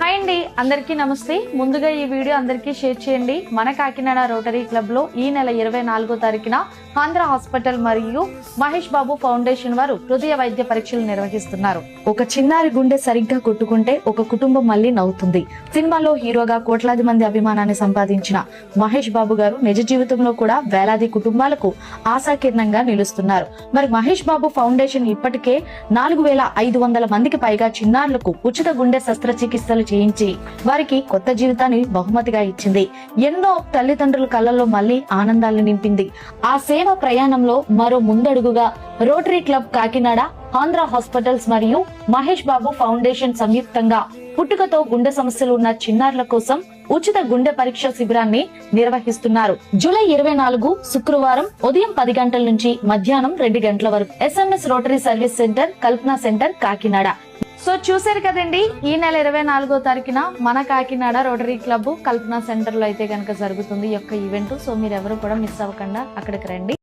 Hi అండి, అందరికీ నమస్తే. ముందుగా ఈ వీడియో అందరికీ షేర్ చేయండి. మన కాకినాడ రోటరీ క్లబ్ లో ఈ నెల 24వ తారీఖున ఆంధ్ర హాస్పిటల్ మరియు మహేష్ బాబు ఫౌండేషన్ వారు హృదయ వైద్య పరీక్షలు నిర్వహిస్తున్నారు. ఒక చిన్నారి గుండె సరిగ్గా కొట్టుకుంటే ఒక కుటుంబం మళ్ళీ నవ్వుతుంది. సినిమాలో హీరోగా కోట్లాది మంది అభిమానాన్ని సంపాదించిన మహేష్ బాబు గారు నిజ జీవితంలో కూడా వేలాది కుటుంబాలకు ఆశాకిరణంగా నిలుస్తున్నారు. మరి మహేష్ బాబు ఫౌండేషన్ ఇప్పటికే 4500 మందికి పైగా చిన్నారులకు ఉచిత గుండె శస్త్రచికిత్సలు చేయించి వారికి కొత్త జీవితాన్ని బహుమతిగా ఇచ్చింది. ఎన్నో తల్లిదండ్రుల కళ్ళల్లో మళ్లీ ఆనందాలను నింపింది. ఆ సేవ ప్రయాణంలో మరో ముందడుగుగా Rotary Club Kakinada, Andhra hospitals మరియు మహేష్ బాబు ఫౌండేషన్ సంయుక్తంగా పుట్టుకతో గుండె సమస్యలు ఉన్న చిన్నారుల కోసం ఉచిత గుండె పరీక్ష శిబిరాన్ని నిర్వహిస్తున్నారు. జూలై 24 శుక్రవారం ఉదయం 10 గంటల నుంచి మధ్యాహ్నం 2 గంటల వరకు SMS రోటరీ సర్వీస్ సెంటర్, కల్పన సెంటర్, కాకినాడ. సో చూసారు కదండి, ఈ నెల 24వ తారీఖున మన కాకినాడ రోటరీ క్లబ్ కల్పన సెంటర్ లో అయితే కనుక జరుగుతుంది ఈ యొక్క ఈవెంట్. సో మీరు ఎవరు కూడా మిస్ అవ్వకుండా అక్కడికి రండి.